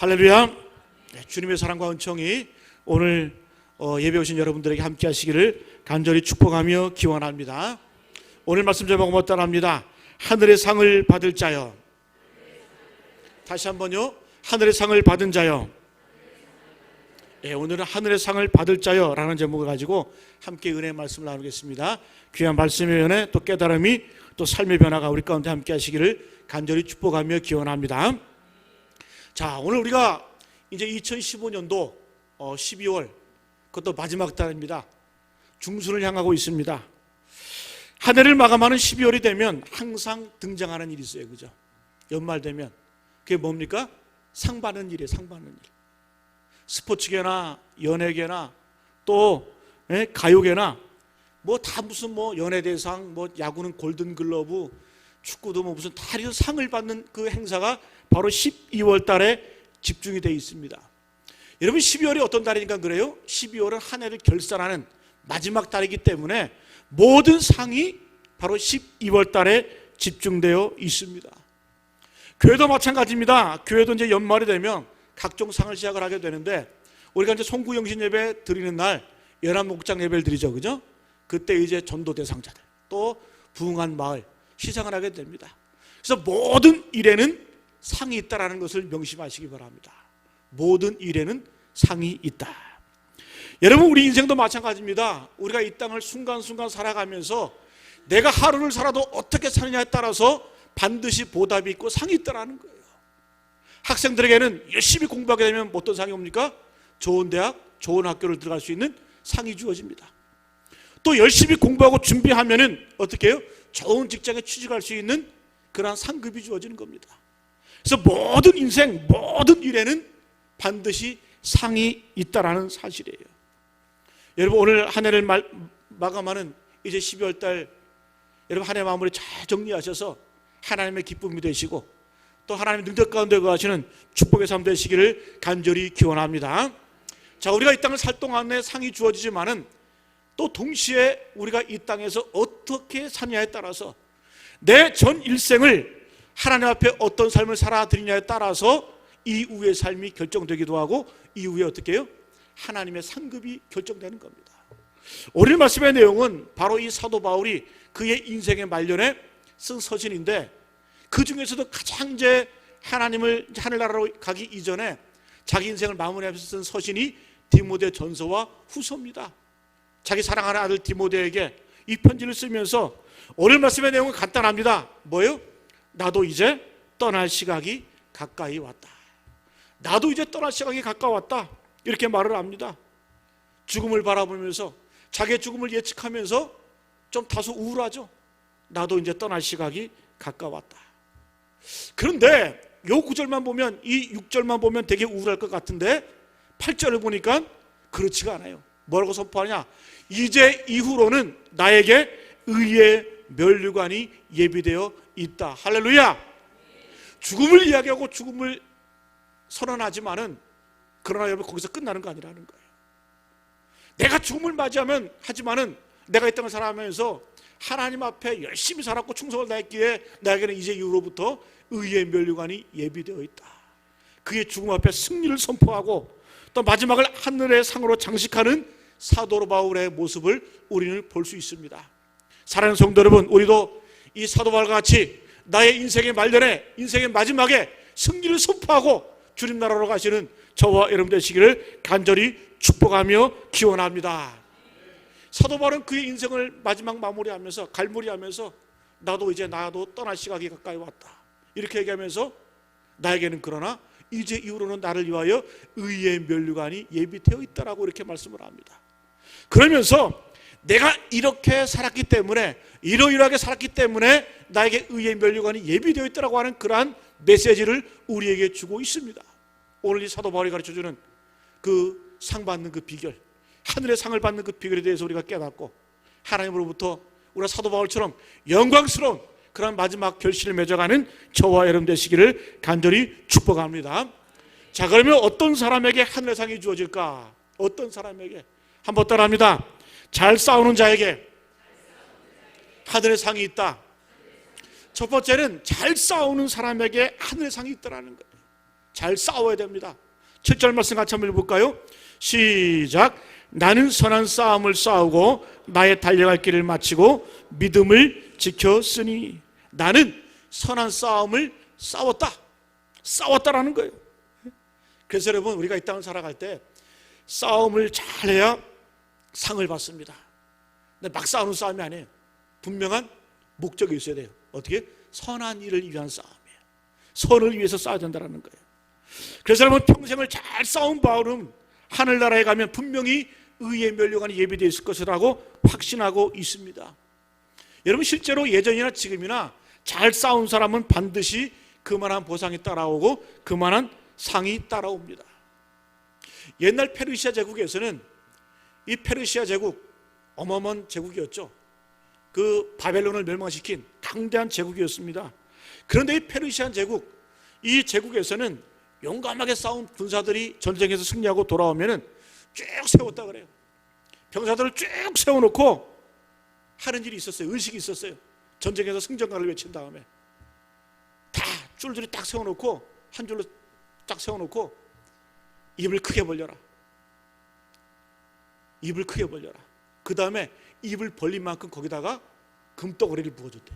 할렐루야. 네, 주님의 사랑과 은총이 오늘 예배 오신 여러분들에게 함께 하시기를 간절히 축복하며 기원합니다. 오늘 말씀 제목은 어떠합니다? 하늘의 상을 받을 자여. 다시 한번요. 하늘의 상을 받은 자여. 예, 오늘은 하늘의 상을 받을 자여 라는 제목을 가지고 함께 은혜의 말씀을 나누겠습니다. 귀한 말씀의 은혜, 또 깨달음이, 또 삶의 변화가 우리 가운데 함께 하시기를 간절히 축복하며 기원합니다. 자, 오늘 우리가 이제 2015년도 12월, 그것도 마지막 달입니다. 중순을 향하고 있습니다. 한 해를 마감하는 12월이 되면 항상 등장하는 일이 있어요. 그죠? 연말 되면. 그게 뭡니까? 상 받는 일이에요. 상 받는 일. 스포츠계나 연예계나 또 가요계나 뭐 다 무슨 뭐 연예대상, 뭐 야구는 골든글러브, 축구도 뭐 무슨 다 상을 받는 그 행사가 바로 12월 달에 집중이 되어 있습니다. 여러분, 12월이 어떤 달이니까 그래요? 12월은 한 해를 결산하는 마지막 달이기 때문에 모든 상이 바로 12월 달에 집중되어 있습니다. 교회도 마찬가지입니다. 교회도 이제 연말이 되면 각종 상을 시작을 하게 되는데, 우리가 이제 송구영신 예배 드리는 날 연합목장 예배를 드리죠. 그죠? 그때 이제 전도 대상자들, 또 부흥한 마을 시상을 하게 됩니다. 그래서 모든 일에는 상이 있다라는 것을 명심하시기 바랍니다. 모든 일에는 상이 있다. 여러분, 우리 인생도 마찬가지입니다. 우리가 이 땅을 순간순간 살아가면서 내가 하루를 살아도 어떻게 사느냐에 따라서 반드시 보답이 있고 상이 있다라는 거예요. 학생들에게는 열심히 공부하게 되면 어떤 상이 옵니까? 좋은 대학, 좋은 학교를 들어갈 수 있는 상이 주어집니다. 또 열심히 공부하고 준비하면은 어떻게 해요? 좋은 직장에 취직할 수 있는 그러한 상급이 주어지는 겁니다. 그래서 모든 인생, 모든 일에는 반드시 상이 있다라는 사실이에요. 여러분, 오늘 한 해를 마감하는 이제 12월 달, 여러분 한 해 마무리 잘 정리하셔서 하나님의 기쁨이 되시고 또 하나님의 능력 가운데 거하시는 축복의 삶 되시기를 간절히 기원합니다. 자, 우리가 이 땅을 살 동안에 상이 주어지지만은 또 동시에 우리가 이 땅에서 어떻게 사냐에 따라서 내 전 일생을 하나님 앞에 어떤 삶을 살아드리냐에 따라서 이후의 삶이 결정되기도 하고 이후에 어떻게 해요? 하나님의 상급이 결정되는 겁니다. 오늘 말씀의 내용은 바로 이 사도 바울이 그의 인생의 말년에 쓴 서신인데, 그 중에서도 가장 이제 하나님을 하늘나라로 가기 이전에 자기 인생을 마무리하면서 쓴 서신이 디모데 전서와 후서입니다. 자기 사랑하는 아들 디모데에게 이 편지를 쓰면서 오늘 말씀의 내용은 간단합니다. 뭐예요? 나도 이제 떠날 시각이 가까이 왔다. 나도 이제 떠날 시각이 가까웠다. 이렇게 말을 합니다. 죽음을 바라보면서 자기의 죽음을 예측하면서 좀 다소 우울하죠. 나도 이제 떠날 시각이 가까웠다. 그런데 요 구절만 보면, 이 6절만 보면 되게 우울할 것 같은데 8절을 보니까 그렇지가 않아요. 뭐라고 선포하냐? 이제 이후로는 나에게 의의 면류관이 예비되어 있다. 할렐루야. 죽음을 이야기하고 죽음을 선언하지만은, 그러나 여러분, 거기서 끝나는 거 아니라는 거예요. 내가 죽음을 맞이하면 하지만은 내가 이 땅을 살아가면서 하나님 앞에 열심히 살았고 충성을 다했기에 나에게는 이제 이후로부터 의의 면류관이 예비되어 있다. 그의 죽음 앞에 승리를 선포하고 또 마지막을 하늘의 상으로 장식하는 사도 바울의 모습을 우리는 볼 수 있습니다. 사랑하는 성도 여러분, 우리도 이 사도 바울과 같이 나의 인생의 말년에, 인생의 마지막에 승리를 선포하고 주님 나라로 가시는 저와 여러분 되시기를 간절히 축복하며 기원합니다. 사도 바울은 그의 인생을 마지막 마무리하면서 갈무리하면서 나도 떠날 시각이 가까이 왔다. 이렇게 얘기하면서 나에게는 그러나 이제 이후로는 나를 위하여 의의 면류관이 예비되어 있다라고 이렇게 말씀을 합니다. 그러면서 내가 이렇게 살았기 때문에, 이러이러하게 살았기 때문에 나에게 의의 면류관이 예비되어 있다라고 하는 그러한 메시지를 우리에게 주고 있습니다. 오늘 이 사도 바울이 가르쳐주는 그 상 받는 그 비결, 하늘의 상을 받는 그 비결에 대해서 우리가 깨닫고 하나님으로부터 우리가 사도 바울처럼 영광스러운 그런 마지막 결실을 맺어가는 저와 여러분 되시기를 간절히 축복합니다. 자, 그러면 어떤 사람에게 하늘의 상이 주어질까? 어떤 사람에게? 한번 따라합니다. 잘 싸우는 자에게 하늘의 상이 있다. 첫 번째는 잘 싸우는 사람에게 하늘의 상이 있다라는 거예요. 잘 싸워야 됩니다. 7절 말씀 같이 한번 읽어볼까요? 시작. 나는 선한 싸움을 싸우고 나의 달려갈 길을 마치고 믿음을 지켰으니. 나는 선한 싸움을 싸웠다라는 거예요. 그래서 여러분, 우리가 이 땅을 살아갈 때 싸움을 잘해야 상을 받습니다. 근데 막 싸우는 싸움이 아니에요. 분명한 목적이 있어야 돼요. 어떻게? 선한 일을 위한 싸움이에요. 선을 위해서 싸워야 된다는 거예요. 그래서 여러분, 평생을 잘 싸운 바울은 하늘나라에 가면 분명히 의의 면류관이 예비되어 있을 것이라고 확신하고 있습니다. 여러분, 실제로 예전이나 지금이나 잘 싸운 사람은 반드시 그만한 보상이 따라오고 그만한 상이 따라옵니다. 옛날 페르시아 제국에서는, 이 페르시아 제국 어마어마한 제국이었죠. 그 바벨론을 멸망시킨 강대한 제국이었습니다. 그런데 이 페르시아 제국, 이 제국에서는 용감하게 싸운 군사들이 전쟁에서 승리하고 돌아오면은 쭉 세웠다 그래요. 병사들을 쭉 세워놓고 하는 일이 있었어요. 의식이 있었어요. 전쟁에서 승전가를 외친 다음에 다 줄줄이 딱 세워놓고, 한 줄로 딱 세워놓고 입을 크게 벌려라. 입을 크게 벌려라. 그 다음에 입을 벌린 만큼 거기다가 금덩어리를 부어줬대.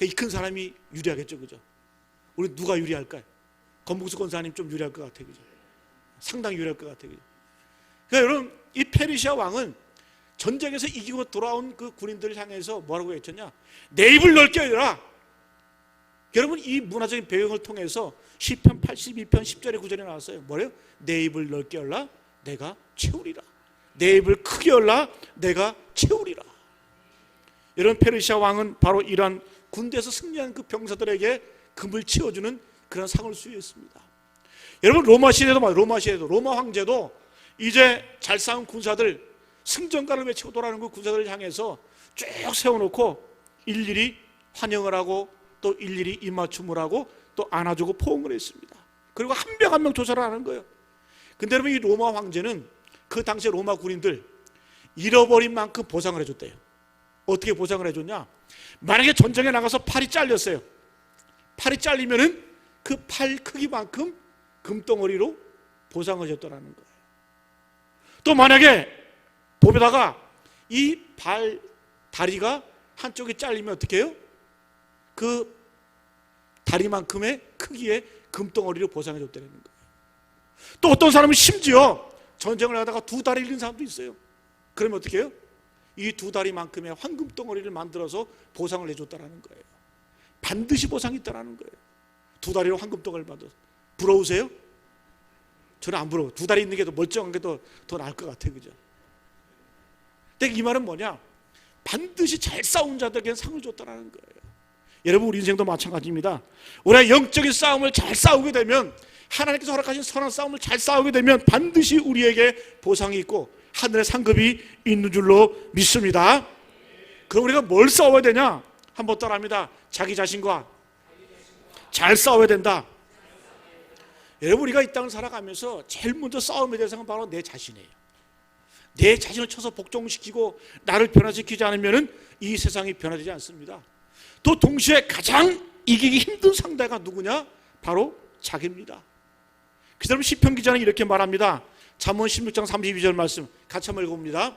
이 큰 사람이 유리하겠죠, 그죠? 우리 누가 유리할까요? 건북수 권사님 좀 유리할 것 같아요, 그죠? 상당히 유리할 것 같아요, 그죠? 그러니까 여러분, 이 페르시아 왕은 전쟁에서 이기고 돌아온 그 군인들을 향해서 뭐라고 외쳤냐? 내 입을 넓게 열라. 여러분, 이 문화적인 배경을 통해서 시편 82편 10절에 9절에 나왔어요. 뭐래요? 내 입을 넓게 열라, 내가 채우리라. 내 입을 크게 열라, 내가 채우리라. 여러분, 페르시아 왕은 바로 이러한 군대에서 승리한 그 병사들에게 금을 채워주는 그런 상을 수여했습니다. 여러분, 로마 로마 황제도 이제 잘 싸운 군사들, 승전가를 외치고 돌아가는 그 군사들을 향해서 쭉 세워놓고 일일이 환영을 하고 또 일일이 입맞춤을 하고 또 안아주고 포옹을 했습니다. 그리고 한 명 한 명 조사를 하는 거예요. 근데 여러분, 이 로마 황제는 그 당시에 로마 군인들 잃어버린 만큼 보상을 해줬대요. 어떻게 보상을 해줬냐? 만약에 전쟁에 나가서 팔이 잘렸어요. 팔이 잘리면은 그 팔 크기만큼 금덩어리로 보상을 해줬다는 거예요. 또 만약에 보배다가 이 다리가 한쪽이 잘리면 어떻게 해요? 그 다리만큼의 크기의 금덩어리로 보상해 줬다는 거예요. 또 어떤 사람은 심지어 전쟁을 하다가 두 다리를 잃은 사람도 있어요. 그러면 어떻게 해요? 이 두 다리만큼의 황금덩어리를 만들어서 보상을 해줬다는 거예요. 반드시 보상이 있다는 거예요. 두 다리로 황금덩어리를 만들어서. 부러우세요? 저는 안 부러워요. 두 다리 있는 게 더 멀쩡한 게 더 나을 것 같아요, 그죠? 근데 이 말은 뭐냐? 반드시 잘 싸운 자들에게는 상을 줬다는 거예요. 여러분, 우리 인생도 마찬가지입니다. 우리가 영적인 싸움을 잘 싸우게 되면, 하나님께서 허락하신 선한 싸움을 잘 싸우게 되면 반드시 우리에게 보상이 있고 하늘의 상급이 있는 줄로 믿습니다. 그럼 우리가 뭘 싸워야 되냐? 한번 따라합니다. 자기 자신과 잘 싸워야 된다. 여러분, 우리가 이 땅을 살아가면서 제일 먼저 싸움의 대상은 바로 내 자신이에요. 내 자신을 쳐서 복종시키고 나를 변화시키지 않으면 이 세상이 변화되지 않습니다. 또 동시에 가장 이기기 힘든 상대가 누구냐? 바로 자기입니다. 그 다음 시편 기자는 이렇게 말합니다. 잠언 16장 32절 말씀 같이 한번 읽어봅니다.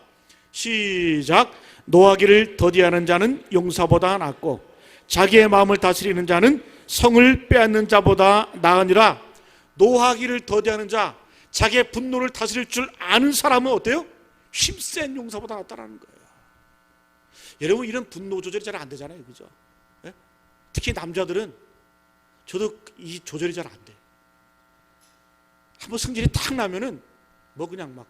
시작. 노하기를 더디하는 자는 용사보다 낫고 자기의 마음을 다스리는 자는 성을 빼앗는 자보다 나으니라. 노하기를 더디하는 자, 자기의 분노를 다스릴 줄 아는 사람은 어때요? 힘센 용사보다 낫다는 거예요. 여러분, 이런 분노 조절이 잘 안 되잖아요, 그죠? 네? 특히 남자들은, 저도 이 조절이 잘 안 돼. 한번 승질이 탁 나면은 뭐 그냥 막.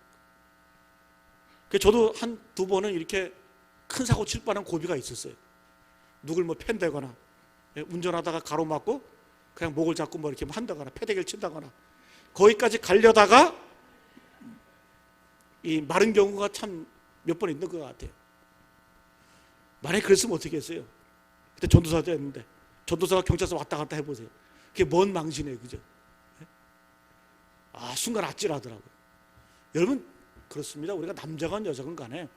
저도 한두 번은 이렇게 큰 사고 칠 뻔한 고비가 있었어요. 누굴 뭐 팬다거나, 운전하다가 가로막고 그냥 목을 잡고 뭐 이렇게 한다거나 패대기를 친다거나, 거기까지 가려다가 이 마른 경우가 참 몇 번 있는 것 같아요. 만약에 그랬으면 어떻게 했어요? 그때 전도사 때였는데, 전도사가 경찰서 왔다 갔다 해보세요. 그게 뭔 망신이에요, 그죠? 순간 아찔하더라고요. 여러분, 그렇습니다. 우리가 남자건 여자건 간에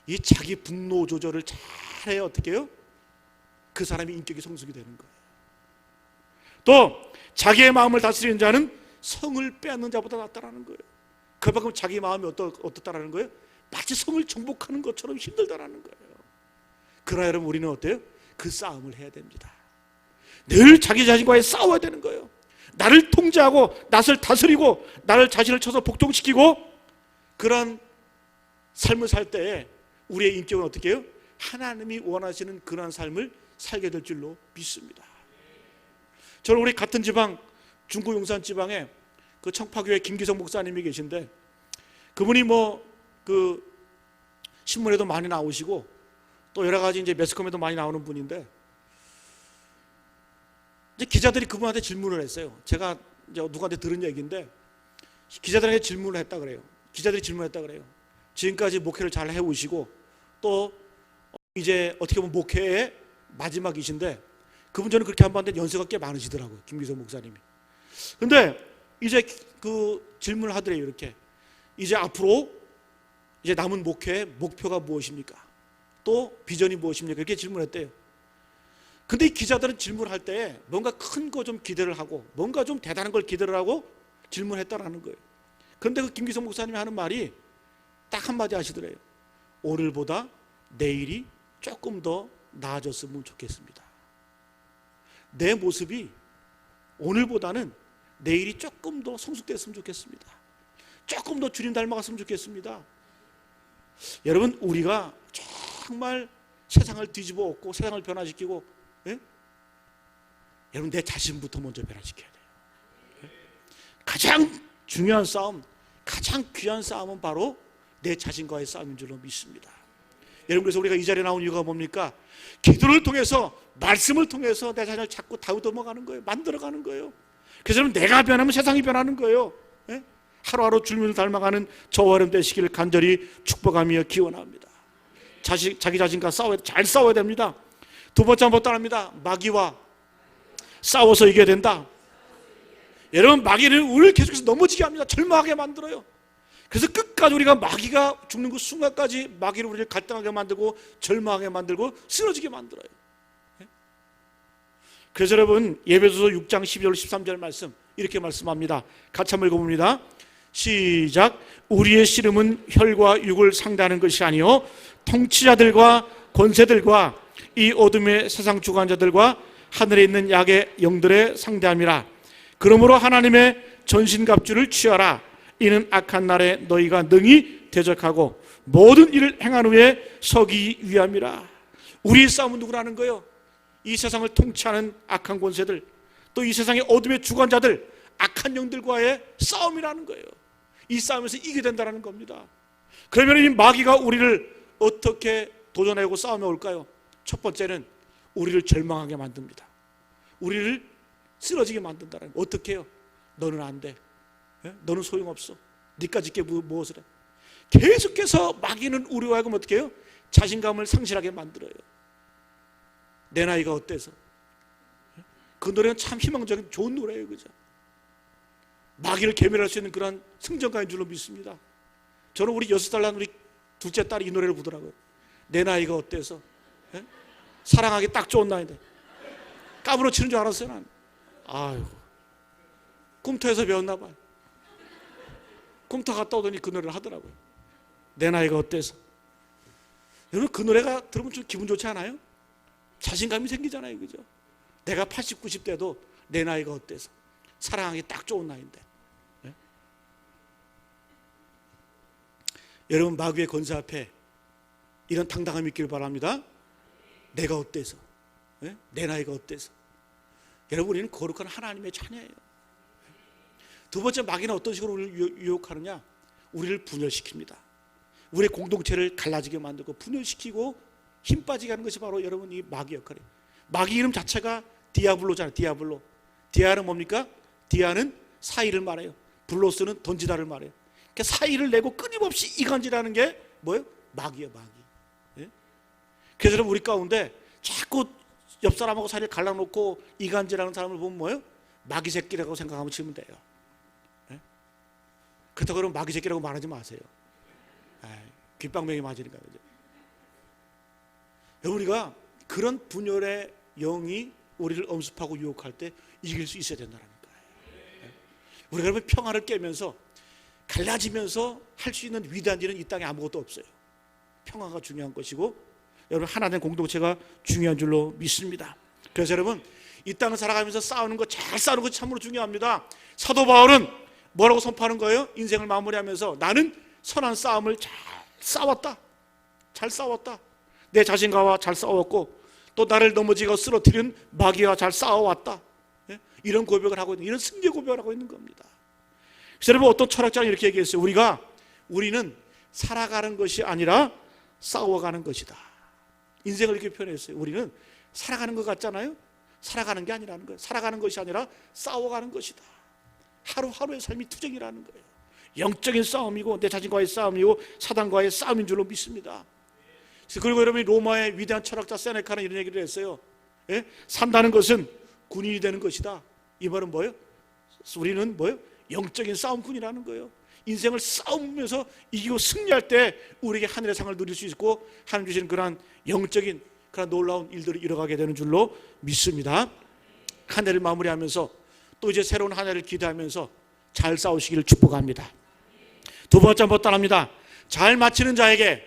이 자기 분노 조절을 잘해야 어떻게 해요? 그 사람이 인격이 성숙이 되는 거예요. 또 자기의 마음을 다스리는 자는 성을 빼앗는 자보다 낫다라는 거예요. 그만큼 자기 마음이 어떻다라는 거예요? 마치 성을 정복하는 것처럼 힘들다라는 거예요. 그러나 여러분, 우리는 어때요? 그 싸움을 해야 됩니다. 늘 자기 자신과의 싸워야 되는 거예요. 나를 통제하고 낯을 다스리고 나를 자신을 쳐서 복종시키고 그런 삶을 살 때에 우리의 인격은 어떻게 해요? 하나님이 원하시는 그러한 삶을 살게 될 줄로 믿습니다. 저는 우리 같은 지방 중구 용산 지방에 그 청파교회 김기성 목사님이 계신데, 그분이 그 신문에도 많이 나오시고 또 여러 가지 이제 매스컴에도 많이 나오는 분인데, 이제 기자들이 그분한테 질문을 했어요. 제가 이제 누구한테 들은 얘기인데, 기자들에게 질문을 했다 그래요. 기자들이 질문했다 그래요. 지금까지 목회를 잘 해오시고 또 이제 어떻게 보면 목회의 마지막이신데, 그분 저는 그렇게 한 번한테 연세가 꽤 많으시더라고요, 김기성 목사님이. 근데 이제 그 질문을 하더래요. 이렇게, 이제 앞으로 이제 남은 목회의 목표가 무엇입니까? 또 비전이 무엇입니까? 이렇게 질문했대요. 근데 이 기자들은 질문할 때 뭔가 큰 거 좀 기대를 하고 뭔가 좀 대단한 걸 기대를 하고 질문했다라는 거예요. 그런데 그 김기성 목사님이 하는 말이 딱 한마디 하시더래요. 오늘보다 내일이 조금 더 나아졌으면 좋겠습니다. 내 모습이 오늘보다는 내일이 조금 더 성숙됐으면 좋겠습니다. 조금 더 주님 닮아갔으면 좋겠습니다. 여러분, 우리가 정말 세상을 뒤집어 엎고 세상을 변화시키고, 예? 여러분, 내 자신부터 먼저 변화시켜야 돼요. 예? 가장 중요한 싸움, 가장 귀한 싸움은 바로 내 자신과의 싸움인 줄로 믿습니다. 여러분, 그래서 우리가 이 자리에 나온 이유가 뭡니까? 기도를 통해서, 말씀을 통해서 내 자신을 자꾸 다듬어가는 거예요. 만들어가는 거예요. 그래서 내가 변하면 세상이 변하는 거예요. 예? 하루하루 주님을 닮아가는 저와 여러분 되시기를 간절히 축복하며 기원합니다. 자기 자신과 잘 싸워야 됩니다. 두 번째 한번 따라합니다. 마귀와 싸워서 이겨야 된다. 여러분, 마귀는 우리를 계속해서 넘어지게 합니다. 절망하게 만들어요. 그래서 끝까지 우리가 마귀가 죽는 그 순간까지 마귀를 우리를 갈등하게 만들고 절망하게 만들고 쓰러지게 만들어요. 그래서 여러분, 에베소서 6장 12절 13절 말씀 이렇게 말씀합니다. 같이 한번 읽어봅니다. 시작. 우리의 씨름은 혈과 육을 상대하는 것이 아니요 통치자들과 권세들과 이 어둠의 세상 주관자들과 하늘에 있는 약의 영들의 상대함이라. 그러므로 하나님의 전신갑주를 취하라. 이는 악한 날에 너희가 능히 대적하고 모든 일을 행한 후에 서기 위함이라. 우리의 싸움은 누구라는 거예요? 이 세상을 통치하는 악한 권세들, 또 이 세상의 어둠의 주관자들, 악한 영들과의 싸움이라는 거예요. 이 싸움에서 이기게 된다는 겁니다. 그러면 이 마귀가 우리를 어떻게 도전하고 싸움해 올까요? 첫 번째는 우리를 절망하게 만듭니다. 우리를 쓰러지게 만든다는 거예요. 어떻게 해요? 너는 안 돼. 너는 소용없어. 네가 짓게 무엇을 해? 계속해서 마귀는 우리와 하여금 어떻게 해요? 자신감을 상실하게 만들어요. 내 나이가 어때서? 그 노래는 참 희망적인 좋은 노래예요. 그죠? 마귀를 괴멸할 수 있는 그런 승전가인 줄로 믿습니다. 저는 우리 6살 난 우리 둘째 딸이 이 노래를 부르더라고요. 내 나이가 어때서? 예? 사랑하기 딱 좋은 나이인데. 까불어 치는 줄 알았어요. 난. 아이고, 꿈터에서 배웠나 봐요. 꿈터 갔다 오더니 그 노래를 하더라고요. 내 나이가 어때서? 여러분, 그 노래가 들으면 좀 기분 좋지 않아요? 자신감이 생기잖아요. 그죠? 내가 80, 90대도 내 나이가 어때서? 사랑하기 딱 좋은 나이인데. 네? 여러분, 마귀의 권세 앞에 이런 당당함이 있기를 바랍니다. 내가 어때서? 네? 내 나이가 어때서? 여러분, 우리는 거룩한 하나님의 자녀예요. 두 번째, 마귀는 어떤 식으로 우리를 유혹하느냐? 우리를 분열시킵니다. 우리의 공동체를 갈라지게 만들고 분열시키고 힘 빠지게 하는 것이 바로 여러분 이 마귀 역할이에요. 마귀 이름 자체가 디아블로잖아요. 디아블로. 디아는 뭡니까? 디아는 사이를 말해요. 블로스는 던지다를 말해요. 그러니까 사이를 내고 끊임없이 이간질하는 게 뭐예요? 마귀예요. 마귀. 예? 그래서 여러분, 우리 가운데 자꾸 옆 사람하고 사이를 갈라놓고 이간질하는 사람을 보면 뭐예요? 마귀 새끼라고 생각하면 치면 돼요. 예? 그렇다고 그러면 마귀 새끼라고 말하지 마세요. 귓방명이 맞으니까. 그죠? 우리가 그런 분열의 영이 우리를 엄습하고 유혹할 때 이길 수 있어야 된다니까. 우리가 여러분 평화를 깨면서 갈라지면서 할 수 있는 위대한 일은 이 땅에 아무것도 없어요. 평화가 중요한 것이고 여러분 하나된 공동체가 중요한 줄로 믿습니다. 그래서 여러분 이 땅을 살아가면서 싸우는 거, 잘 싸우는 거 참으로 중요합니다. 사도 바울은 뭐라고 선포하는 거예요? 인생을 마무리하면서 나는 선한 싸움을 잘 싸웠다. 잘 싸웠다. 내 자신과 잘 싸웠고 또 나를 넘어지고 쓰러뜨린 마귀와 잘 싸워왔다. 이런 고백을 하고 있는, 이런 승리 고백을 하고 있는 겁니다. 그래서 여러분 어떤 철학자는 이렇게 얘기했어요. 우리는 살아가는 것이 아니라 싸워가는 것이다. 인생을 이렇게 표현했어요. 우리는 살아가는 것 같잖아요. 살아가는 게 아니라는 거예요. 살아가는 것이 아니라 싸워가는 것이다. 하루하루의 삶이 투쟁이라는 거예요. 영적인 싸움이고 내 자신과의 싸움이고 사단과의 싸움인 줄로 믿습니다. 그리고 여러분이 로마의 위대한 철학자 세네카는 이런 얘기를 했어요. 예? 산다는 것은 군인이 되는 것이다. 이 말은 뭐예요? 우리는 뭐예요? 영적인 싸움꾼이라는 거예요. 인생을 싸우면서 이기고 승리할 때 우리에게 하늘의 상을 누릴 수 있고 하나님 주시는 그러한 영적인 그런 놀라운 일들을 이뤄가게 되는 줄로 믿습니다. 한 해를 마무리하면서 또 이제 새로운 한 해를 기대하면서 잘 싸우시기를 축복합니다. 두 번째 한번 따라합니다. 잘 마치는 자에게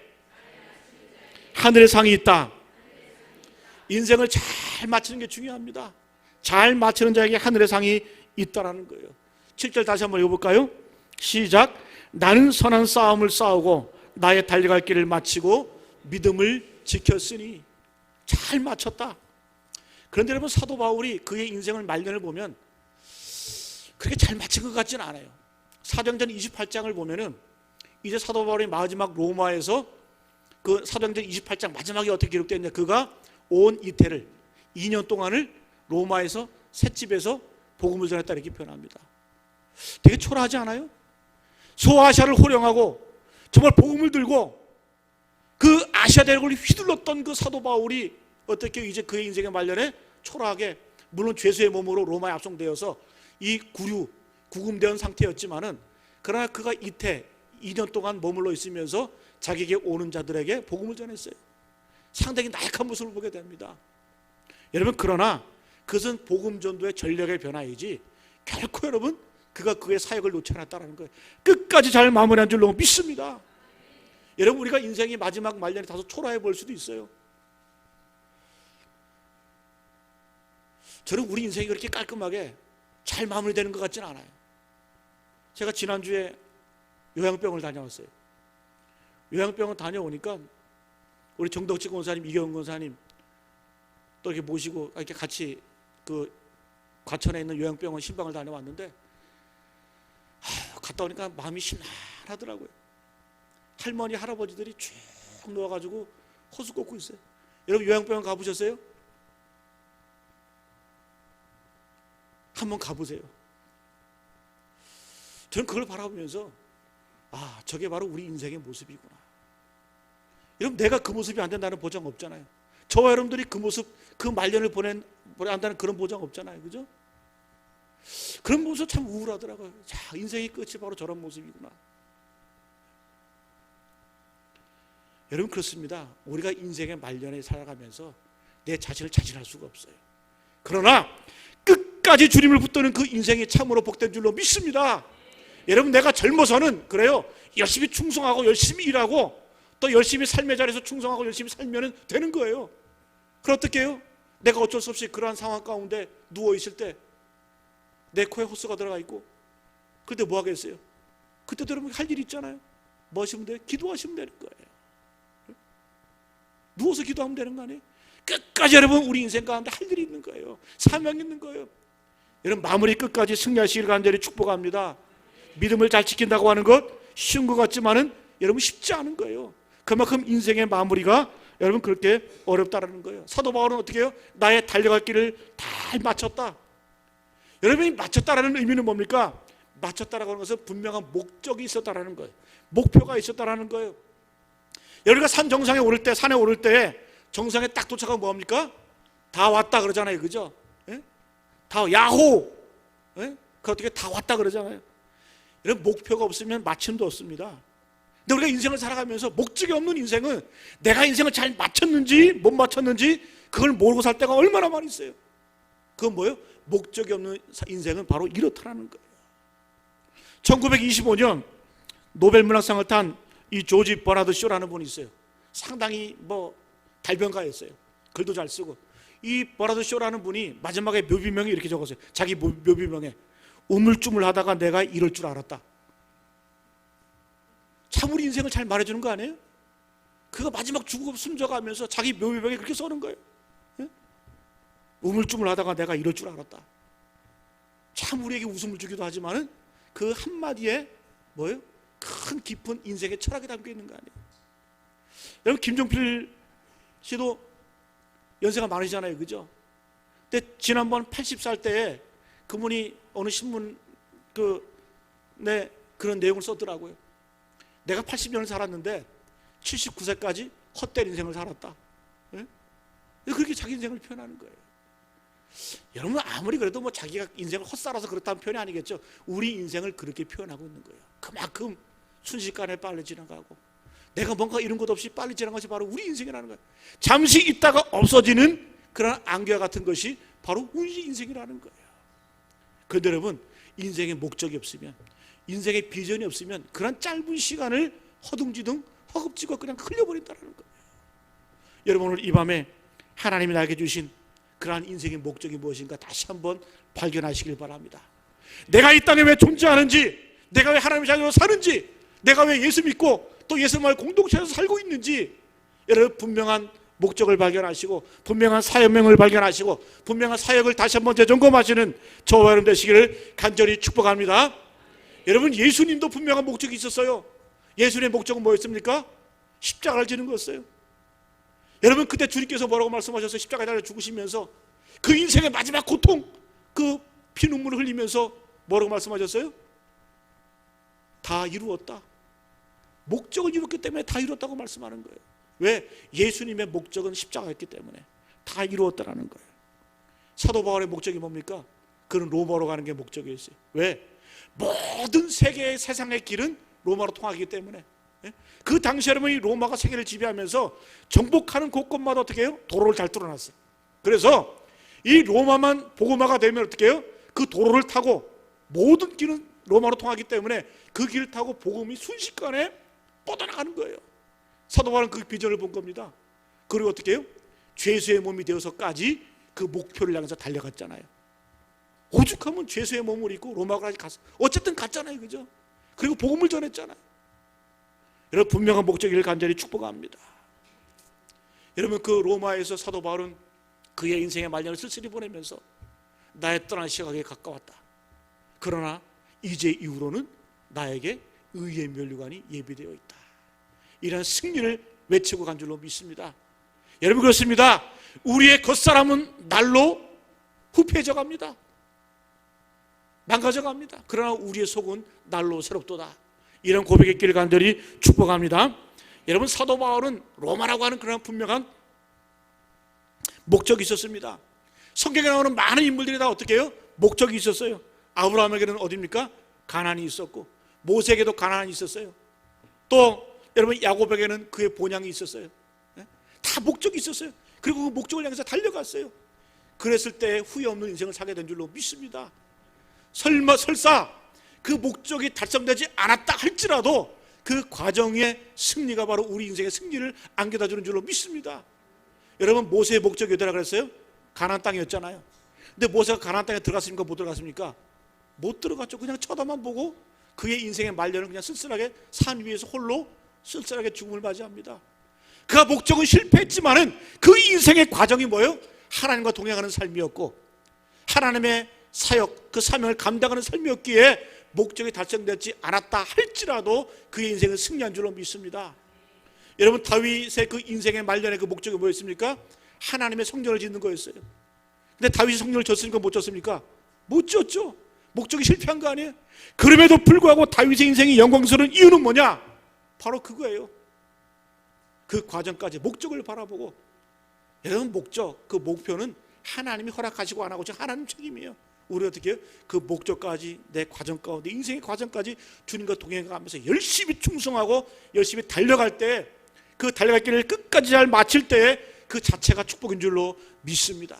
하늘의 상이 있다. 인생을 잘 마치는 게 중요합니다. 잘 마치는 자에게 하늘의 상이 있다라는 거예요. 7절 다시 한번 읽어볼까요? 시작. 나는 선한 싸움을 싸우고 나의 달려갈 길을 마치고 믿음을 지켰으니. 잘 마쳤다. 그런데 여러분 사도 바울이 그의 인생을 말년을 보면 그렇게 잘 마친 것 같지는 않아요. 사도행전 28장을 보면은 이제 사도 바울이 마지막 로마에서 그 사도행전 28장 마지막에 어떻게 기록되어 있냐, 그가 온 이태를 2년 동안을 로마에서 셋집에서 복음을 전했다 이렇게 표현합니다. 되게 초라하지 않아요? 소아시아를 호령하고 정말 복음을 들고 그 아시아 대륙을 휘둘렀던 그 사도 바울이 어떻게 이제 그의 인생의 말년에 초라하게, 물론 죄수의 몸으로 로마에 압송되어서 이 구금된 상태였지만은 그러나 그가 이태 2년 동안 머물러 있으면서 자기에게 오는 자들에게 복음을 전했어요. 상당히 나약한 모습을 보게 됩니다. 여러분 그러나 그것은 복음 전도의 전략의 변화이지 결코 여러분 그가 그의 사역을 놓지 않았다는 거예요. 끝까지 잘 마무리한 줄로 믿습니다. 여러분 우리가 인생이 마지막 말년에 다소 초라해 보일 수도 있어요. 저는 우리 인생이 그렇게 깔끔하게 잘 마무리되는 것 같지는 않아요. 제가 지난주에 요양병을 다녀왔어요. 요양병을 다녀오니까 우리 정덕지 권사님, 이경은 권사님 또 이렇게 모시고 이렇게 같이 그 과천에 있는 요양병원 신방을 다녀왔는데 갔다 오니까 마음이 심란하더라고요. 할머니, 할아버지들이 쭉 누워가지고 호수 꽂고 있어요. 여러분 요양병원 가보셨어요? 한번 가보세요. 저는 그걸 바라보면서 저게 바로 우리 인생의 모습이구나. 여러분 내가 그 모습이 안 된다는 보장 없잖아요. 저와 여러분들이 그 모습, 그 말년을 보낸다는 그런 보장 없잖아요. 그죠? 그런 모습 참 우울하더라고요. 자, 인생의 끝이 바로 저런 모습이구나. 여러분 그렇습니다. 우리가 인생의 말년에 살아가면서 내 자신을 자진할 수가 없어요. 그러나 끝까지 주님을 붙드는 그 인생이 참으로 복된 줄로 믿습니다. 여러분 내가 젊어서는 그래요. 열심히 충성하고 열심히 일하고 또 열심히 삶의 자리에서 충성하고 열심히 살면 되는 거예요. 그럼 어떻게 해요? 내가 어쩔 수 없이 그러한 상황 가운데 누워있을 때 내 코에 호스가 들어가 있고 그때 뭐 하겠어요? 그때도 여러분 할 일이 있잖아요. 뭐 하시면 돼요? 기도하시면 되는 거예요. 누워서 기도하면 되는 거 아니에요? 끝까지 여러분 우리 인생 가운데 할 일이 있는 거예요. 사명이 있는 거예요. 여러분 마무리 끝까지 승리하시기를 간절히 축복합니다. 믿음을 잘 지킨다고 하는 것 쉬운 것 같지만은 여러분 쉽지 않은 거예요. 그만큼 인생의 마무리가 여러분 그렇게 어렵다라는 거예요. 사도 바울은 어떻게 해요? 나의 달려갈 길을 잘 마쳤다. 여러분이 마쳤다라는 의미는 뭡니까? 마쳤다라고 하는 것은 분명한 목적이 있었다라는 거예요. 목표가 있었다라는 거예요. 여러분가 산 정상에 오를 때, 산에 오를 때 정상에 딱 도착하면 뭐합니까? 다 왔다 그러잖아요. 그죠? 예? 다 야호! 예? 그 어떻게 다 왔다 그러잖아요. 여러분 목표가 없으면 마침도 없습니다. 근데 우리가 인생을 살아가면서 목적이 없는 인생은 내가 인생을 잘 마쳤는지 못 마쳤는지 그걸 모르고 살 때가 얼마나 많이 있어요. 그건 뭐예요? 목적이 없는 인생은 바로 이렇다라는 거예요. 1925년 노벨 문학상을 탄 이 조지 버나드 쇼라는 분이 있어요. 상당히 달변가였어요. 글도 잘 쓰고. 이 버나드 쇼라는 분이 마지막에 묘비명에 이렇게 적었어요. 자기 묘비명에 우물쭈물 하다가 내가 이럴 줄 알았다. 참 우리 인생을 잘 말해주는 거 아니에요? 그가 마지막 죽음 숨져가면서 자기 묘비명에 그렇게 써는 거예요. 예? 우물쭈물 하다가 내가 이럴 줄 알았다. 참 우리에게 웃음을 주기도 하지만은 그 한마디에 뭐예요? 큰 깊은 인생의 철학이 담겨 있는 거 아니에요? 여러분, 김종필 씨도 연세가 많으시잖아요, 그죠? 근데 지난번 80살 때에 그분이 어느 신문 그런 내용을 썼더라고요. 내가 80년을 살았는데 79세까지 헛된 인생을 살았다. 예? 그렇게 자기 인생을 표현하는 거예요. 여러분, 아무리 그래도 자기가 인생을 헛살아서 그렇다는 표현이 아니겠죠. 우리 인생을 그렇게 표현하고 있는 거예요. 그만큼 순식간에 빨리 지나가고, 내가 뭔가 이런 것 없이 빨리 지나간 것이 바로 우리 인생이라는 거예요. 잠시 있다가 없어지는 그런 안개와 같은 것이 바로 우리 인생이라는 거예요. 그런데 여러분, 인생의 목적이 없으면, 인생의 비전이 없으면 그런 짧은 시간을 허둥지둥 허겁지겁 그냥 흘려버린다는 거예요. 여러분, 오늘 이 밤에 하나님이 나에게 주신 그러한 인생의 목적이 무엇인가 다시 한번 발견하시길 바랍니다. 내가 이 땅에 왜 존재하는지, 내가 왜 하나님의 자녀로 사는지, 내가 왜 예수 믿고 또 예수님과의 공동체에서 살고 있는지, 여러분 분명한 목적을 발견하시고 분명한 사역명을 발견하시고 분명한 사역을 다시 한번 재점검하시는 저와 여러분 되시기를 간절히 축복합니다. 여러분, 예수님도 분명한 목적이 있었어요. 예수님의 목적은 뭐였습니까? 십자가를 지는 거였어요. 여러분, 그때 주님께서 뭐라고 말씀하셨어요? 십자가에 달려 죽으시면서 그 인생의 마지막 고통, 그 피눈물을 흘리면서 뭐라고 말씀하셨어요? 다 이루었다. 목적을 이뤘기 때문에 다 이뤘다고 말씀하는 거예요. 왜? 예수님의 목적은 십자가였기 때문에 다 이루었다라는 거예요. 사도 바울의 목적이 뭡니까? 그는 로마로 가는 게 목적이었어요. 왜? 모든 세상의 길은 로마로 통하기 때문에. 그 당시 여러분이 로마가 세계를 지배하면서 정복하는 곳곳마다 어떻게 해요? 도로를 잘 뚫어놨어요. 그래서 이 로마만 복음화가 되면 어떻게 해요? 그 도로를 타고, 모든 길은 로마로 통하기 때문에 그 길을 타고 복음이 순식간에 뻗어나가는 거예요. 사도 바울은 그 비전을 본 겁니다. 그리고 어떻게 해요? 죄수의 몸이 되어서까지 그 목표를 향해서 달려갔잖아요. 오죽하면 죄수의 몸을 입고 로마까지 갔어. 어쨌든 갔잖아요, 그죠? 그리고 복음을 전했잖아요. 여러분, 분명한 목적을 간절히 축복합니다. 여러분, 그 로마에서 사도 바울은 그의 인생의 말년을 쓸쓸히 보내면서 나의 떠난 시각에 가까웠다. 그러나 이제 이후로는 나에게 의의 면류관이 예비되어 있다. 이런 승리를 외치고 간 줄로 믿습니다. 여러분, 그렇습니다. 우리의 겉사람은 날로 후패져 갑니다. 망가져 갑니다. 그러나 우리의 속은 날로 새롭도다. 이런 고백의 길을 간절히 축복합니다. 여러분, 사도 바울은 로마라고 하는 그런 분명한 목적이 있었습니다. 성경에 나오는 많은 인물들이 다 어떻게 해요? 목적이 있었어요. 아브라함에게는 어디입니까? 가나안이 있었고, 모세에게도 가나안이 있었어요. 또 여러분, 야곱에게는 그의 본향이 있었어요. 다 목적이 있었어요. 그리고 그 목적을 향해서 달려갔어요. 그랬을 때 후회 없는 인생을 살게 된 줄로 믿습니다. 설사 그 목적이 달성되지 않았다 할지라도 그 과정의 승리가 바로 우리 인생의 승리를 안겨다 주는 줄로 믿습니다. 여러분, 모세의 목적이 어디라 그랬어요? 가나안 땅이었잖아요. 근데 모세가 가나안 땅에 들어갔습니까? 못 들어갔습니까? 못 들어갔죠. 그냥 쳐다만 보고 그의 인생의 말년은 그냥 쓸쓸하게 산 위에서 홀로 쓸쓸하게 죽음을 맞이합니다. 그가 목적은 실패했지만은 그 인생의 과정이 뭐예요? 하나님과 동행하는 삶이었고, 하나님의 사역, 그 사명을 감당하는 삶이었기에 목적이 달성되지 않았다 할지라도 그의 인생은 승리한 줄로 믿습니다. 여러분, 다윗의 그 인생의 말년의 그 목적이 뭐였습니까? 하나님의 성전을 짓는 거였어요. 근데 다윗이 성전을 졌습니까? 못 졌습니까? 못 졌죠. 목적이 실패한 거 아니에요? 그럼에도 불구하고 다윗의 인생이 영광스러운 이유는 뭐냐? 바로 그거예요. 그 과정까지 목적을 바라보고, 여러분, 목적, 그 목표는 하나님이 허락하시고 안 하고 하나님 책임이에요. 우리 어떻게 해요? 그 목적까지, 내 과정 가운데, 인생의 과정까지 주님과 동행하면서 열심히 충성하고 열심히 달려갈 때, 그 달려갈 길을 끝까지 잘 마칠 때 그 자체가 축복인 줄로 믿습니다.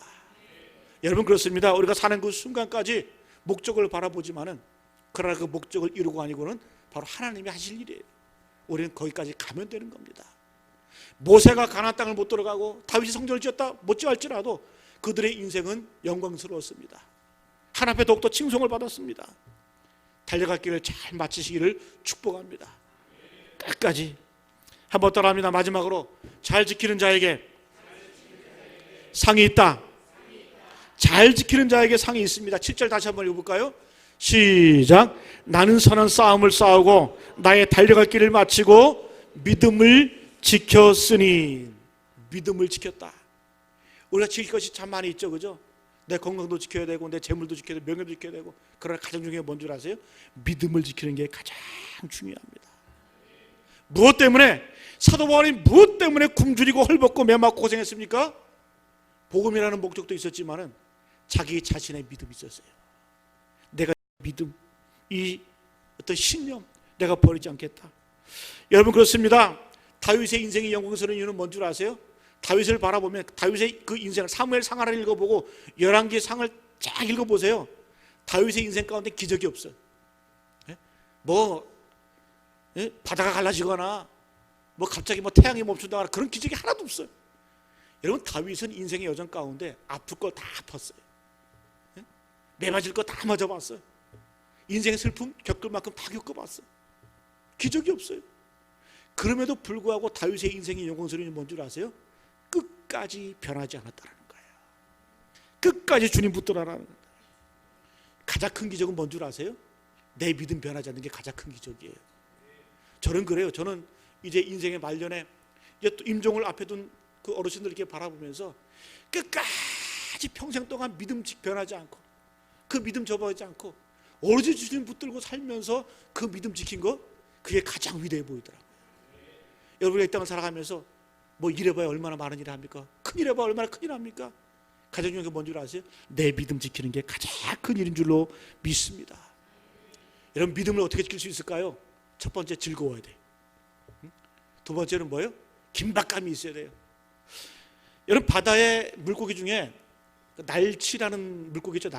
여러분, 그렇습니다. 우리가 사는 그 순간까지 목적을 바라보지만은 그러나 그 목적을 이루고 아니고는 바로 하나님이 하실 일이에요. 우리는 거기까지 가면 되는 겁니다. 모세가 가나안 땅을 못 들어가고 다윗이 성전을 지었다 못 지을지라도 그들의 인생은 영광스러웠습니다. 하나님 앞에 더욱더 칭송을 받았습니다. 달려갈 길을 잘 마치시기를 축복합니다. 끝까지. 한번 따라합니다. 마지막으로 잘 지키는 자에게 상이 있다. 잘 지키는 자에게 상이 있습니다. 7절 다시 한번 읽어볼까요? 시작. 나는 선한 싸움을 싸우고 나의 달려갈 길을 마치고 믿음을 지켰으니. 믿음을 지켰다. 우리가 지킬 것이 참 많이 있죠, 그죠? 내 건강도 지켜야 되고 내 재물도 지켜야 되고 명예도 지켜야 되고, 그러나 가장 중요한 게 뭔 줄 아세요? 믿음을 지키는 게 가장 중요합니다. 무엇 때문에 사도 바울이 무엇 때문에 굶주리고 헐벗고 매맞고 고생했습니까? 복음이라는 목적도 있었지만은 자기 자신의 믿음이 있었어요. 내가 믿음, 이 어떤 신념, 내가 버리지 않겠다. 여러분 그렇습니다. 다윗의 인생이 영광스러운 이유는 뭔 줄 아세요? 다윗을 바라보면 다윗의 그 인생을 사무엘 상하를 읽어보고 열왕기 상을 쫙 읽어보세요. 다윗의 인생 가운데 기적이 없어요. 바다가 갈라지거나 갑자기 태양이 멈춘다거나 그런 기적이 하나도 없어요. 여러분 다윗은 인생의 여정 가운데 아플 거 다 아팠어요. 매맞을 거 다 맞아봤어요. 인생의 슬픔 겪을 만큼 다 겪어봤어요. 기적이 없어요. 그럼에도 불구하고 다윗의 인생의 영광스러운 뭔 줄 아세요? 끝까지 변하지 않았다는 거예요. 끝까지 주님 붙들어라는 거예요. 가장 큰 기적은 뭔 줄 아세요? 내 믿음 변하지 않는 게 가장 큰 기적이에요. 저는 그래요. 저는 이제 인생의 말년에 이제 또 임종을 앞에 둔 그 어르신들 이렇게 바라보면서 끝까지 평생 동안 믿음 변하지 않고 그 믿음 접어지지 않고 오로지 주님 붙들고 살면서 그 믿음 지킨 거, 그게 가장 위대해 보이더라고요. 여러분이 이 땅을 살아가면서 일해봐야 얼마나 많은 일을 합니까? 큰일 해봐야 얼마나 큰일 합니까? 가장 중요한 게 뭔 줄 아세요? 내 믿음 지키는 게 가장 큰 일인 줄로 믿습니다. 여러분 믿음을 어떻게 지킬 수 있을까요? 첫 번째 즐거워야 돼. 두 번째는 뭐예요? 긴박감이 있어야 돼요. 여러분 바다의 물고기 중에 날치라는 물고기 있죠.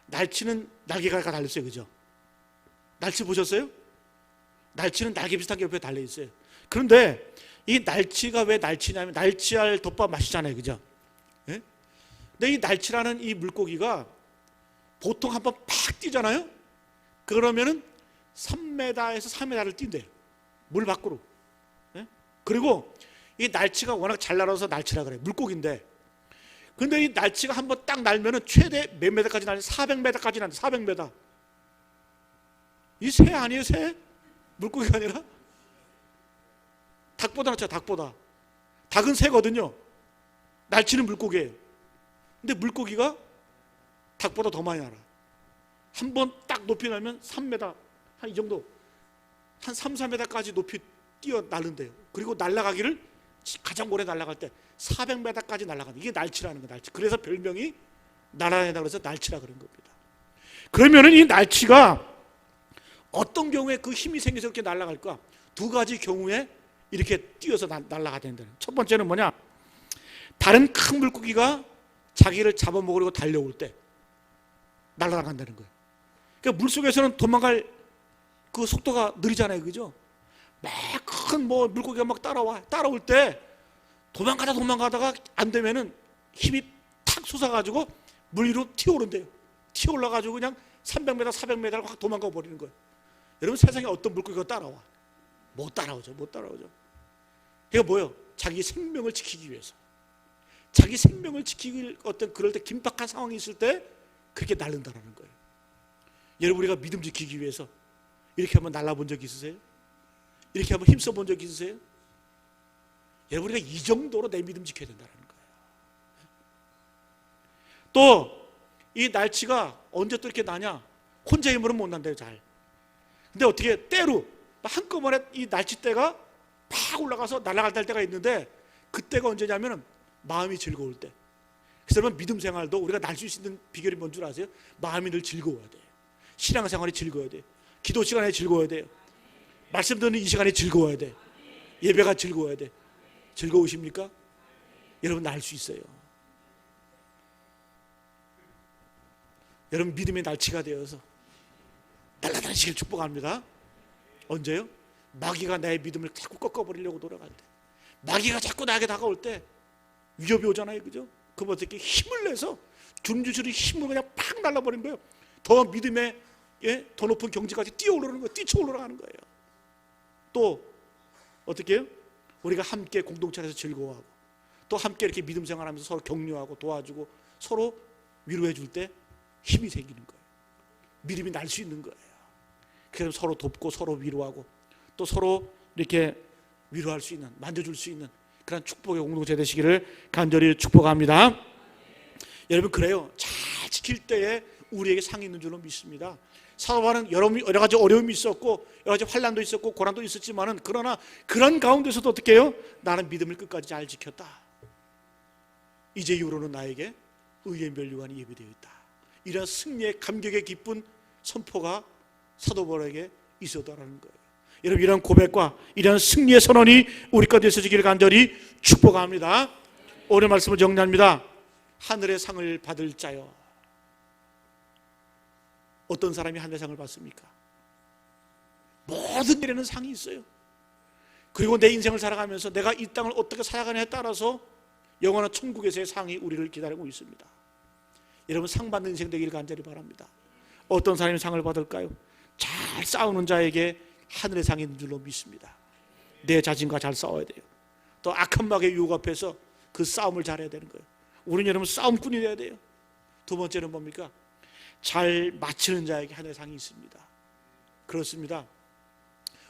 날치는 날개가 달렸어요, 그죠? 날치 보셨어요? 날치는 날개 비슷한 게 옆에 달려 있어요. 그런데 이 날치가 왜 날치냐면 날치알 덮밥 맛있잖아요, 그죠? 예? 근데 이 날치라는 이 물고기가 보통 한번 팍 뛰잖아요. 그러면은 3m에서 4m를 뛴대요. 물 밖으로. 예? 그리고 이 날치가 워낙 잘 날아서 날치라 그래요. 물고기인데. 근데 이 날치가 한번 딱 날면은 최대 몇 메다까지 날려? 400m까지 날려. 400m. 이 새 아니에요, 새? 물고기가 아니라? 닭보다 낫죠, 닭보다. 닭은 새거든요. 날치는 물고기예요. 근데 물고기가 닭보다 더 많이 날아. 한 번 딱 높이 날면 3m, 한 이 정도, 한 3, 4m까지 높이 뛰어 날른대요. 그리고 날아가기를 가장 오래 날아갈 때 400m까지 날아간다. 이게 날치라는 거예요, 날치. 그래서 별명이 날아다닌다 그래서 날치라 그런 겁니다. 그러면은 이 날치가 어떤 경우에 그 힘이 생겨서 이렇게 날아갈까? 두 가지 경우에 이렇게 뛰어서 날아가야 된다는. 첫 번째는 뭐냐? 다른 큰 물고기가 자기를 잡아먹으려고 달려올 때 날아간다는 거예요. 그러니까 물속에서는 도망갈 그 속도가 느리잖아요, 그죠? 막 큰 물고기가 막 따라올 때 도망가다가 안 되면은 힘이 탁 솟아가지고 물 위로 튀어오른대요. 튀어올라가지고 그냥 300m, 400m를 확 도망가 버리는 거예요. 여러분 세상에 어떤 물고기가 따라와? 못 따라오죠. 그게 뭐예요? 자기 생명을 지키기 위해서. 자기 생명을 지키기 그럴 때 긴박한 상황이 있을 때 그렇게 날른다라는 거예요. 여러분 우리가 믿음 지키기 위해서 이렇게 한번 날라본 적 있으세요? 이렇게 한번 힘써 본 적 있으세요? 여러분 우리가 이 정도로 내 믿음 지켜야 된다는 거예요. 또 이 날치가 언제 또 이렇게 나냐? 혼자 힘으로는 못 난대요, 잘. 근데 어떻게 때로 한꺼번에 이 날치떼가 팍 올라가서 날아갈 때가 있는데, 그때가 언제냐면은 마음이 즐거울 때. 그래서 여러분 믿음 생활도 우리가 날 수 있는 비결이 뭔 줄 아세요? 마음이 늘 즐거워야 돼요. 신앙생활이 즐거워야 돼요. 기도 시간에 즐거워야 돼요. 말씀 듣는 이 시간이 즐거워야 돼. 예배가 즐거워야 돼. 즐거우십니까? 여러분 날 수 있어요. 여러분 믿음의 날치가 되어서 나타나시길 축복합니다. 언제요? 마귀가 나의 믿음을 자꾸 꺾어버리려고 돌아갈 때, 마귀가 자꾸 나에게 다가올 때 위협이 오잖아요, 그죠? 그럼 어떻게 힘을 내서 주름주스리 힘을 그냥 팍 날라버린 거예요. 더 믿음의 더 높은 경지까지 뛰어오르는 거예요. 뛰쳐올라가는 거예요. 또 어떻게 해요? 우리가 함께 공동체 안에서 즐거워하고 또 함께 이렇게 믿음 생활하면서 서로 격려하고 도와주고 서로 위로해 줄 때 힘이 생기는 거예요. 믿음이 날 수 있는 거예요. 그래서 서로 돕고 서로 위로하고 또 서로 이렇게 위로할 수 있는, 만져줄 수 있는 그런 축복의 공동체 되시기를 간절히 축복합니다. 여러분, 그래요. 잘 지킬 때에 우리에게 상이 있는 줄로 믿습니다. 사도 바울은 여러 가지 어려움이 있었고 여러 가지 환난도 있었고 고난도 있었지만은, 그러나 그런 가운데서도 어떻게 해요? 나는 믿음을 끝까지 잘 지켰다. 이제 이후로는 나에게 의의 면류관이 예비되어 있다. 이런 승리의 감격의 기쁜 선포가 사도 바울에게 있었다라는 거예요. 여러분, 이런 고백과 이런 승리의 선언이 우리 가운데 있어지기를 간절히 축복합니다. 오늘 말씀을 정리합니다. 하늘의 상을 받을 자요. 어떤 사람이 하늘의 상을 받습니까? 모든 일에는 상이 있어요. 그리고 내 인생을 살아가면서 내가 이 땅을 어떻게 살아가냐에 따라서 영원한 천국에서의 상이 우리를 기다리고 있습니다. 여러분, 상 받는 인생 되기를 간절히 바랍니다. 어떤 사람이 상을 받을까요? 잘 싸우는 자에게 하늘의 상이 있는 줄로 믿습니다. 내 자신과 잘 싸워야 돼요. 또 악한 마귀의 유혹 앞에서 그 싸움을 잘해야 되는 거예요. 우리는 여러분 싸움꾼이 돼야 돼요. 두 번째는 뭡니까? 잘 마치는 자에게 하늘의 상이 있습니다. 그렇습니다.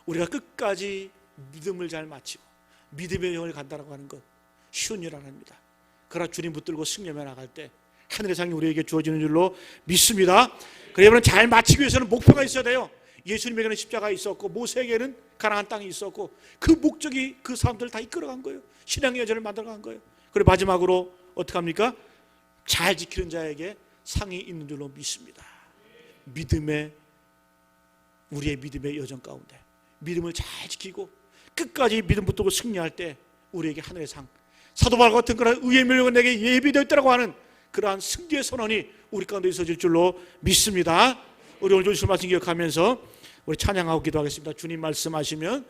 우리가 끝까지 믿음을 잘 마치고 믿음의 영을 간다라고 하는 것 쉬운 일 아닙니다. 그러나 주님 붙들고 승리하며 나갈 때 하늘의 상이 우리에게 주어지는 줄로 믿습니다. 그러면 잘 마치기 위해서는 목표가 있어야 돼요. 예수님에게는 십자가 있었고 모세에게는 가나안 땅이 있었고 그 목적이 그 사람들을 다 이끌어간 거예요. 신앙의 여정을 만들어간 거예요. 그리고 마지막으로 어떻게 합니까? 잘 지키는 자에게 상이 있는 줄로 믿습니다. 우리의 믿음의 여정 가운데 믿음을 잘 지키고 끝까지 믿음 붙들고 승리할 때 우리에게 하늘의 상, 사도 바울 같은 그런 의의 멸류관 내게 예비되어 있다고 하는 그러한 승리의 선언이 우리 가운데 있어질 줄로 믿습니다. 우리 오늘 주신 말씀 기억하면서 우리 찬양하고 기도하겠습니다. 주님 말씀하시면